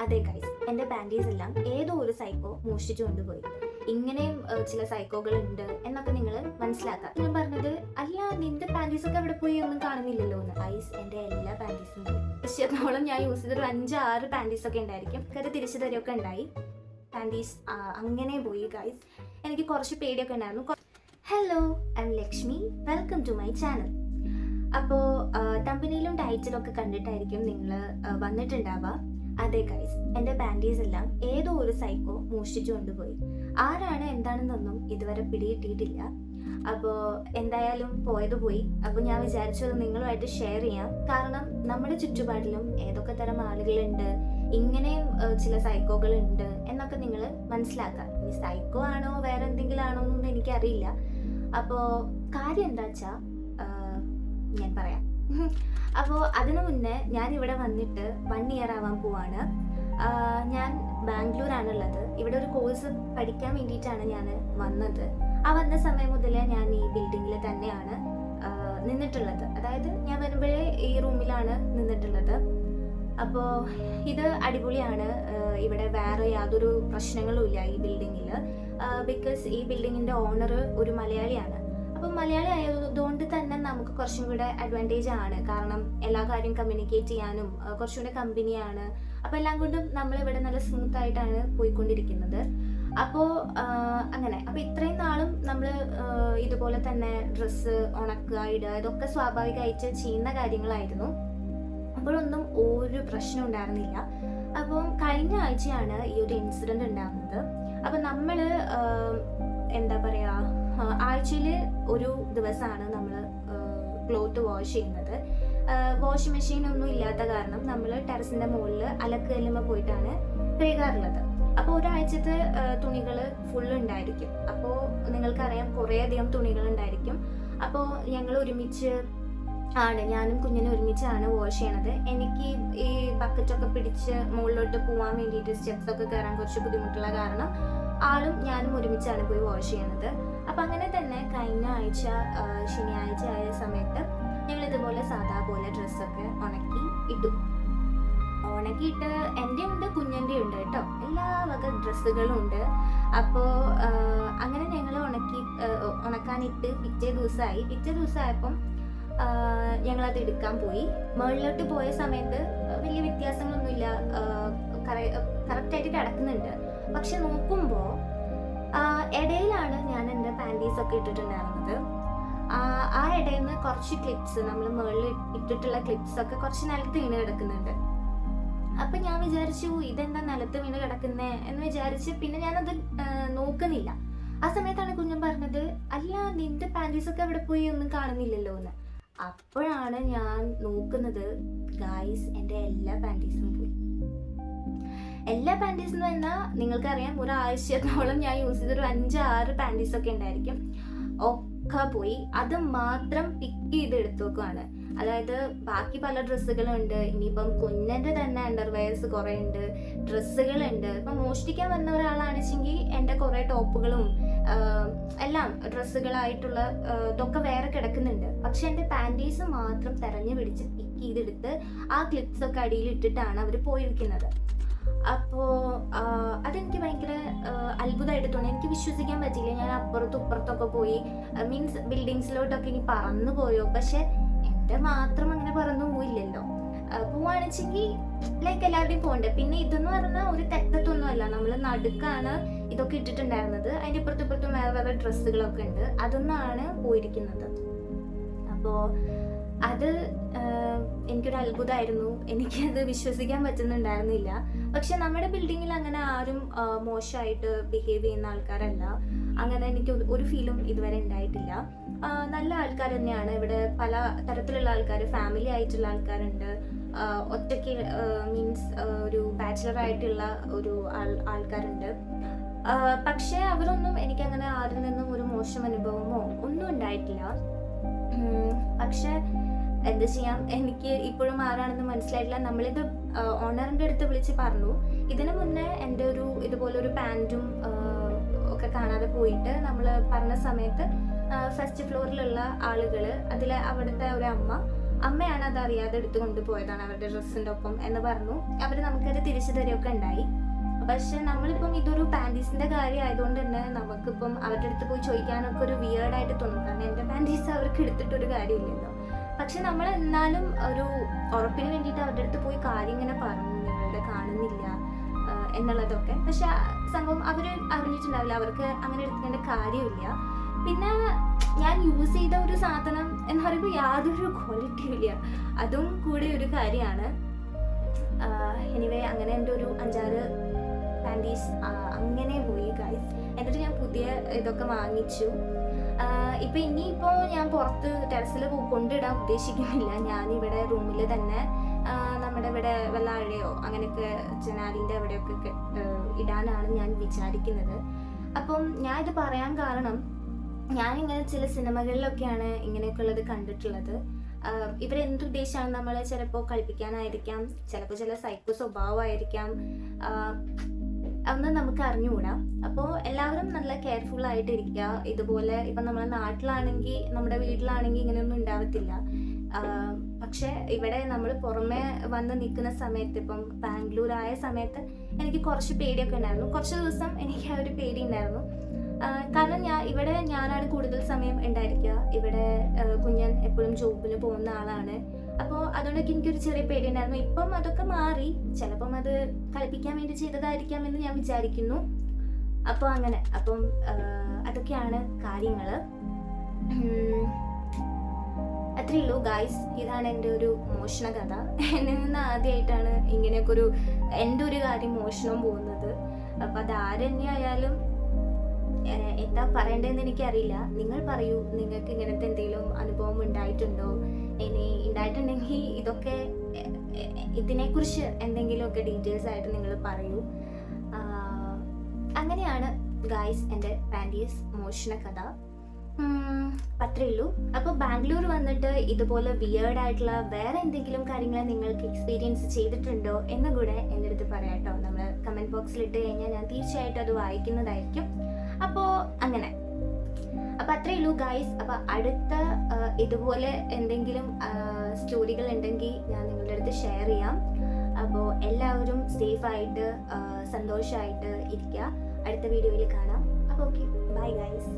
അതെ ഗൈസ്, എൻ്റെ പാൻറ്റീസ് എല്ലാം ഏതോ ഒരു സൈക്കോ മോഷ്ടിച്ചു കൊണ്ടുപോയി. ഇങ്ങനെയും ചില സൈക്കോകൾ ഉണ്ട് എന്നൊക്കെ നിങ്ങൾ മനസ്സിലാക്കുക. ഞാൻ പറഞ്ഞത് അല്ല, നിന്റെ പാൻറ്റീസ് ഒക്കെ എവിടെ പോയി ഒന്നും കാണുന്നില്ലല്ലോ എന്ന്. ഗൈസ്, എൻ്റെ എല്ലാ പാൻറ്റീസും പോയി. പക്ഷേത്തോളം ഞാൻ യൂസ് ചെയ്തൊരു 5-6 പാൻറ്റീസ് ഒക്കെ ഉണ്ടായിരിക്കും. അത് തിരിച്ചു തരുമൊക്കെ ഉണ്ടായി. പാൻറ്റീസ് അങ്ങനെ പോയി ഗൈസ്. എനിക്ക് കുറച്ച് പേടിയൊക്കെ ഉണ്ടായിരുന്നു. Hello, I am Lakshmi. Welcome to my channel. അപ്പോൾ തമ്പനിയിലും ടൈറ്റിലും ഒക്കെ കണ്ടിട്ടായിരിക്കും നിങ്ങൾ വന്നിട്ടുണ്ടാവുക. അതെ ഗൈസ്, എൻ്റെ പാൻറ്റീസ് എല്ലാം ഏതോ ഒരു സൈക്കോ മോഷ്ടിച്ചു കൊണ്ടുപോയി. ആരാണ് എന്താണെന്നൊന്നും ഇതുവരെ പിടികിട്ടിയിട്ടില്ല. അപ്പോൾ എന്തായാലും പോയത് പോയി. അപ്പോൾ ഞാൻ വിചാരിച്ചത് നിങ്ങളുമായിട്ട് ഷെയർ ചെയ്യാം. കാരണം നമ്മുടെ ചുറ്റുപാടിലും ഏതൊക്കെ തരം ആളുകളുണ്ട്, ഇങ്ങനെയും ചില സൈക്കോകളുണ്ട് എന്നൊക്കെ നിങ്ങൾ മനസ്സിലാക്കുക. ഈ സൈക്കോ ആണോ വേറെ എന്തെങ്കിലും ആണോ എന്നൊന്നും എനിക്കറിയില്ല. അപ്പോൾ കാര്യം എന്താ വെച്ചാൽ ഞാൻ പറയാം. അപ്പോൾ അതിനു മുന്നേ ഞാൻ ഇവിടെ വന്നിട്ട് 1 ഇയർ ആവാൻ പോവാണ്. ഞാൻ ബാംഗ്ലൂരാണുള്ളത്. ഇവിടെ ഒരു കോഴ്സ് പഠിക്കാൻ വേണ്ടിയിട്ടാണ് ഞാൻ വന്നത്. വന്ന സമയം മുതലേ ഞാൻ ഈ ബിൽഡിങ്ങിൽ തന്നെയാണ് നിന്നിട്ടുള്ളത്. അതായത് ഞാൻ വരുമ്പോഴേ ഈ റൂമിലാണ് നിന്നിട്ടുള്ളത്. അപ്പോൾ ഇത് അടിപൊളിയാണ്. ഇവിടെ വേറെ യാതൊരു പ്രശ്നങ്ങളും ഇല്ല ഈ ബിൽഡിങ്ങിൽ. ബിക്കോസ് ഈ ബിൽഡിങ്ങിൻ്റെ ഓണർ ഒരു മലയാളിയാണ്. അപ്പം മലയാളി ആയതുകൊണ്ട് തന്നെ നമുക്ക് കുറച്ചും കൂടെ അഡ്വാൻറ്റേജ് ആണ്. കാരണം എല്ലാ കാര്യം കമ്മ്യൂണിക്കേറ്റ് ചെയ്യാനും കുറച്ചും കൂടെ കമ്പനിയാണ്. അപ്പോൾ എല്ലാം കൊണ്ടും നമ്മളിവിടെ നല്ല സ്മൂത്ത് ആയിട്ടാണ് പോയിക്കൊണ്ടിരിക്കുന്നത്. അപ്പോൾ അങ്ങനെ അപ്പോൾ ഇത്രയും നാളും നമ്മൾ ഇതുപോലെ തന്നെ ഡ്രസ്സ് ഉണക്കുക, ഇടുക, ഇതൊക്കെ സ്വാഭാവികമായിട്ട് ചെയ്യുന്ന കാര്യങ്ങളായിരുന്നു. അപ്പോഴൊന്നും ഒരു പ്രശ്നം ഉണ്ടായിരുന്നില്ല. അപ്പം കഴിഞ്ഞ ആഴ്ചയാണ് ഈ ഒരു ഇൻസിഡൻറ്റ് ഉണ്ടാകുന്നത്. അപ്പം നമ്മൾ എന്താ പറയുക, ആഴ്ചയിൽ ഒരു ദിവസമാണ് നമ്മൾ ക്ലോത്ത് വാഷ് ചെയ്യുന്നത്. വാഷിംഗ് മെഷീൻ ഒന്നും ഇല്ലാത്ത കാരണം നമ്മൾ ടെറസിൻ്റെ മുകളിൽ അലക്കുകല്ലുമ്പോൾ പോയിട്ടാണ് കഴുകാറുള്ളത്. അപ്പോൾ ഒരാഴ്ചത്തെ തുണികൾ ഫുള്ള് ഉണ്ടായിരിക്കും. അപ്പോൾ നിങ്ങൾക്കറിയാം, കുറേയധികം തുണികൾ ഉണ്ടായിരിക്കും. അപ്പോൾ ഞങ്ങൾ ഞാനും കുഞ്ഞിനും ഒരുമിച്ചാണ് വാഷ് ചെയ്യണത്. എനിക്ക് ഈ ബക്കറ്റൊക്കെ പിടിച്ച് മുകളിലോട്ട് പോകാൻ വേണ്ടിയിട്ട് സ്റ്റെപ്സൊക്കെ കയറാൻ കുറച്ച് ബുദ്ധിമുട്ടുള്ള കാരണം ആളും ഞാനും ഒരുമിച്ചാണ് പോയി വാഷ് ചെയ്യണത്. അപ്പം അങ്ങനെ തന്നെ കഴിഞ്ഞ ആഴ്ച ശനിയാഴ്ച ആയ സമയത്ത് ഞങ്ങൾ ഇതുപോലെ സാധാ പോലെ ഡ്രസ്സൊക്കെ ഉണക്കിയിട്ട് എൻ്റെ ഉണ്ട്, കുഞ്ഞിൻ്റെ ഉണ്ട് കേട്ടോ. എല്ലാ വക ഡ്രസ്സുകളും ഉണ്ട്. അപ്പോൾ അങ്ങനെ ഞങ്ങൾ ഉണക്കാനിട്ട് പിറ്റേ ദിവസമായപ്പം ഞങ്ങളത് എടുക്കാൻ പോയി. മുകളിലോട്ട് പോയ സമയത്ത് വലിയ വ്യത്യാസങ്ങളൊന്നുമില്ല, കറക്റ്റായിട്ട് കിടക്കുന്നുണ്ട്. പക്ഷെ നോക്കുമ്പോൾ ഇടയിലാണ് ഞാൻ എൻ്റെ പാൻറ്റീസൊക്കെ ഇട്ടിട്ടുണ്ടായിരുന്നത്. ആ ഇടയിൽ നിന്ന് കുറച്ച് ക്ലിപ്സ്, നമ്മൾ മുകളിൽ ഇട്ടിട്ടുള്ള ക്ലിപ്സൊക്കെ കുറച്ച് നിലത്ത് വീണ് കിടക്കുന്നുണ്ട്. അപ്പം ഞാൻ വിചാരിച്ചു ഇതെന്താ നിലത്ത് വീണ് കിടക്കുന്നേ എന്ന് വിചാരിച്ച് പിന്നെ ഞാനത് നോക്കുന്നില്ല. ആ സമയത്താണ് കുഞ്ഞൻ പറഞ്ഞത്, അല്ല, നിന്റെ പാൻറ്റീസൊക്കെ എവിടെ പോയി ഒന്നും കാണുന്നില്ലല്ലോ എന്ന്. അപ്പോഴാണ് ഞാൻ നോക്കുന്നത്, ഗായ്സ്, എൻ്റെ എല്ലാ പാൻറ്റീസും പോയി. എല്ലാ പാൻറ്റീസ് എന്ന് പറഞ്ഞാൽ നിങ്ങൾക്കറിയാം, ഒരാഴ്ചത്തോളം ഞാൻ യൂസ് ചെയ്തൊരു 5-6 പാൻറ്റീസൊക്കെ ഉണ്ടായിരിക്കും. ഒക്കെ പോയി. അത് മാത്രം പിക്ക് ചെയ്ത് എടുത്തു വെക്കുവാണ്. അതായത് ബാക്കി പല ഡ്രസ്സുകളുണ്ട്. ഇനിയിപ്പം കുഞ്ഞൻ്റെ തന്നെ അണ്ടർവെയർസ് കുറേ ഉണ്ട്, ഡ്രസ്സുകളുണ്ട്. ഇപ്പം മോഷ്ടിക്കാൻ വന്ന ഒരാളാണെച്ചെങ്കിൽ എൻ്റെ കുറേ ടോപ്പുകളും എല്ലാം ഡ്രസ്സുകളായിട്ടുള്ള ഇതൊക്കെ വേറെ കിടക്കുന്നുണ്ട്. പക്ഷെ എൻ്റെ പാൻറ്റീസ് മാത്രം തെരഞ്ഞു പിടിച്ച് പിക്ക് ചെയ്തെടുത്ത് ആ ക്ലിപ്സൊക്കെ അടിയിൽ ഇട്ടിട്ടാണ് അവർ പോയിരിക്കുന്നത്. അപ്പോൾ അതെനിക്ക് ഭയങ്കര അത്ഭുതമായിട്ട് തോന്നി. എനിക്ക് വിശ്വസിക്കാൻ പറ്റില്ല. ഞാൻ അപ്പുറത്തും ഇപ്പുറത്തൊക്കെ പോയി, മീൻസ് ബിൽഡിങ്സിലോട്ടൊക്കെ ഇനി പറന്നു പോയോ. പക്ഷെ എൻ്റെ മാത്രം അങ്ങനെ പറന്നു പോയില്ലല്ലോ. പോവാണെച്ചെങ്കിൽ ലൈക്ക് എല്ലാവരുടെയും പോകണ്ടേ. പിന്നെ ഇതെന്ന് പറഞ്ഞാൽ ഒരു തെറ്റത്തൊന്നുമല്ല, നമ്മൾ നടുക്കാണ് ഇതൊക്കെ ഇട്ടിട്ടുണ്ടായിരുന്നത്. അതിൻ്റെ ഇപ്പുറത്തും വേറെ ഡ്രസ്സുകളൊക്കെ ഉണ്ട്. അതൊന്നാണ് പോയിരിക്കുന്നത്. അപ്പോൾ അത് എനിക്കൊരു അത്ഭുതമായിരുന്നു. എനിക്കത് വിശ്വസിക്കാൻ പറ്റുന്നുണ്ടായിരുന്നില്ല. പക്ഷെ നമ്മുടെ ബിൽഡിങ്ങിൽ അങ്ങനെ ആരും മോശമായിട്ട് ബിഹേവ് ചെയ്യുന്ന ആൾക്കാരല്ല. അങ്ങനെ എനിക്ക് ഒരു ഫീലും ഇതുവരെ ഉണ്ടായിട്ടില്ല. നല്ല ആൾക്കാർ തന്നെയാണ് ഇവിടെ. പല തരത്തിലുള്ള ആൾക്കാർ, ഫാമിലി ആയിട്ടുള്ള ആൾക്കാരുണ്ട്, ഒറ്റയ്ക്ക് മീൻസ് ഒരു ബാച്ചിലർ ആയിട്ടുള്ള ഒരു ആൾക്കാരുണ്ട്. പക്ഷേ അവരൊന്നും എനിക്കങ്ങനെ ആരിൽ നിന്നും ഒരു മോശം അനുഭവമോ ഒന്നും ഉണ്ടായിട്ടില്ല. പക്ഷെ എന്താ ചെയ്യാം, എനിക്ക് ഇപ്പോഴും ആരാണെന്ന് മനസ്സിലായിട്ടില്ല. നമ്മളിത് ഓണറിൻ്റെ അടുത്ത് വിളിച്ച് പറഞ്ഞു. ഇതിനു മുന്നേ എൻ്റെ ഇതുപോലൊരു പാൻറ്റും ഒക്കെ കാണാതെ പോയിട്ട് നമ്മൾ പറഞ്ഞ സമയത്ത് ഫസ്റ്റ് ഫ്ലോറിലുള്ള ആളുകൾ, അവിടുത്തെ ഒരു അമ്മ അമ്മയാണ് അത് അറിയാതെ എടുത്ത് കൊണ്ടുപോയതാണ് അവരുടെ ഡ്രസ്സിൻ്റെ ഒപ്പം എന്ന് പറഞ്ഞു. അവർ നമുക്കത് തിരിച്ചു തരികയൊക്കെ ഉണ്ടായി. പക്ഷെ നമ്മളിപ്പം ഇതൊരു പാൻറ്റീസിൻ്റെ കാര്യം ആയതുകൊണ്ട് തന്നെ നമുക്കിപ്പം അവരുടെ അടുത്ത് പോയി ചോദിക്കാനൊക്കെ ഒരു വിയേർഡായിട്ട് തോന്നും. കാരണം എൻ്റെ പാൻറ്റീസ് അവർക്ക് എടുത്തിട്ടൊരു കാര്യമില്ലല്ലോ. പക്ഷെ നമ്മൾ എന്നാലും ഒരു ഉറപ്പിന് വേണ്ടിയിട്ട് അവരുടെ അടുത്ത് പോയി കാര്യം ഇങ്ങനെ പറഞ്ഞു, നിങ്ങളുടെ കാണുന്നില്ല എന്നുള്ളതൊക്കെ. പക്ഷെ സംഭവം അവർ അറിഞ്ഞിട്ടുണ്ടാവില്ല, അവർക്ക് അങ്ങനെ എടുക്കേണ്ട കാര്യമില്ല. പിന്നെ ഞാൻ യൂസ് ചെയ്ത ഒരു സാധനം എന്ന് പറയുമ്പോൾ യാതൊരു ക്വാളിറ്റിയും ഇല്ല, അതും കൂടി ഒരു കാര്യമാണ്. എനിവേ അങ്ങനെ എൻ്റെ ഒരു 5-6 പാൻറ്റീസ് അങ്ങനെ പോയി ഗൈസ്. എന്നിട്ട് ഞാൻ പുതിയ ഇതൊക്കെ വാങ്ങിച്ചു. ഇപ്പം ഇനിയിപ്പോൾ ഞാൻ പുറത്ത് ടെറസിൽ കൊണ്ടിടാൻ ഉദ്ദേശിക്കുന്നില്ല. ഞാനിവിടെ റൂമിൽ തന്നെ നമ്മുടെ ഇവിടെ വല്ല അഴയോ അങ്ങനെയൊക്കെ ജനാലിൻ്റെ അവിടെയൊക്കെ ഇടാനാണ് ഞാൻ വിചാരിക്കുന്നത്. അപ്പം ഞാൻ ഇത് പറയാൻ കാരണം, ഞാനിങ്ങനെ ചില സിനിമകളിലൊക്കെയാണ് ഇങ്ങനെയൊക്കെ ഉള്ളത് കണ്ടിട്ടുള്ളത്. ഇവരെന്തുദ്ദേശമാണ് നമ്മളെ ചിലപ്പോൾ കളിപ്പിക്കാനായിരിക്കാം, ചിലപ്പോൾ ചില സൈക്കോ സ്വഭാവമായിരിക്കാം, അതൊന്നും നമുക്ക് അറിഞ്ഞുകൂടാ. അപ്പോൾ എല്ലാവരും നല്ല കെയർഫുൾ ആയിട്ട് ഇരിക്കുക. ഇതുപോലെ ഇപ്പം നമ്മുടെ നാട്ടിലാണെങ്കിൽ, നമ്മുടെ വീട്ടിലാണെങ്കിൽ ഇങ്ങനെയൊന്നും ഉണ്ടാവത്തില്ല. പക്ഷെ ഇവിടെ നമ്മൾ പുറമെ വന്ന് നിൽക്കുന്ന സമയത്ത്, ഇപ്പം ബാംഗ്ലൂരായ സമയത്ത് എനിക്ക് കുറച്ച് പേടിയൊക്കെ ഉണ്ടായിരുന്നു. കുറച്ച് ദിവസം എനിക്ക് ആ ഒരു പേടി ഉണ്ടായിരുന്നു. കാരണം ഞാനാണ് കൂടുതൽ സമയം ഉണ്ടായിരിക്കുക. ഇവിടെ കുഞ്ഞൻ എപ്പോഴും ജോബിന് പോകുന്ന ആളാണ്. അപ്പോൾ അതുകൊണ്ടൊക്കെ എനിക്കൊരു ചെറിയ പേടി ഉണ്ടായിരുന്നു. ഇപ്പം അതൊക്കെ മാറി. ചിലപ്പം അത് കളിപ്പിക്കാൻ വേണ്ടി ചെയ്തതായിരിക്കാമെന്ന് ഞാൻ വിചാരിക്കുന്നു. അപ്പോൾ അങ്ങനെ അതൊക്കെയാണ് കാര്യങ്ങൾ. അത്രയേ ഉള്ളൂ ഗായ്സ്. ഇതാണ് എൻ്റെ ഒരു മോഷണ കഥ. എന്നിൽ നിന്ന് ആദ്യമായിട്ടാണ് ഇങ്ങനെയൊക്കെ എൻ്റെ ഒരു കാര്യം മോഷണം പോകുന്നത്. അപ്പം അതാരെന്നെ ആയാലും എന്താ പറയേണ്ടതെന്ന് എനിക്കറിയില്ല. നിങ്ങൾ പറയൂ, നിങ്ങൾക്ക് ഇങ്ങനത്തെ എന്തെങ്കിലും അനുഭവം ഉണ്ടായിട്ടുണ്ടോ? ഇനി ഉണ്ടായിട്ടുണ്ടെങ്കിൽ ഇതിനെക്കുറിച്ച് എന്തെങ്കിലുമൊക്കെ ഡീറ്റെയിൽസ് ആയിട്ട് നിങ്ങൾ പറയൂ. അങ്ങനെയാണ് ഗായ്സ് എൻ്റെ പാൻറ്റീസ് മോഷണ കഥ. അത്രയേ ഉള്ളൂ. അപ്പോൾ ബാംഗ്ലൂർ വന്നിട്ട് ഇതുപോലെ വിയേർഡ് ആയിട്ടുള്ള വേറെ എന്തെങ്കിലും കാര്യങ്ങൾ നിങ്ങൾക്ക് എക്സ്പീരിയൻസ് ചെയ്തിട്ടുണ്ടോ എന്ന് കൂടെ എൻ്റെ അടുത്ത് പറയാം കേട്ടോ. നമ്മൾ കമൻറ്റ് ബോക്സിൽ ഇട്ട് കഴിഞ്ഞാൽ ഞാൻ തീർച്ചയായിട്ടും അത് വായിക്കുന്നതായിരിക്കും. അപ്പോൾ അങ്ങനെ അത്രയേ ഉള്ളൂ ഗൈസ്. അപ്പോൾ അടുത്ത ഇതുപോലെ എന്തെങ്കിലും സ്റ്റോറികൾ ഉണ്ടെങ്കിൽ ഞാൻ നിങ്ങളുടെ അടുത്ത് ഷെയർ ചെയ്യാം. അപ്പോൾ എല്ലാവരും സേഫായിട്ട് സന്തോഷമായിട്ട് ഇരിക്കുക. അടുത്ത വീഡിയോയിൽ കാണാം. അപ്പോൾ ഓക്കെ, ബൈ ഗൈസ്.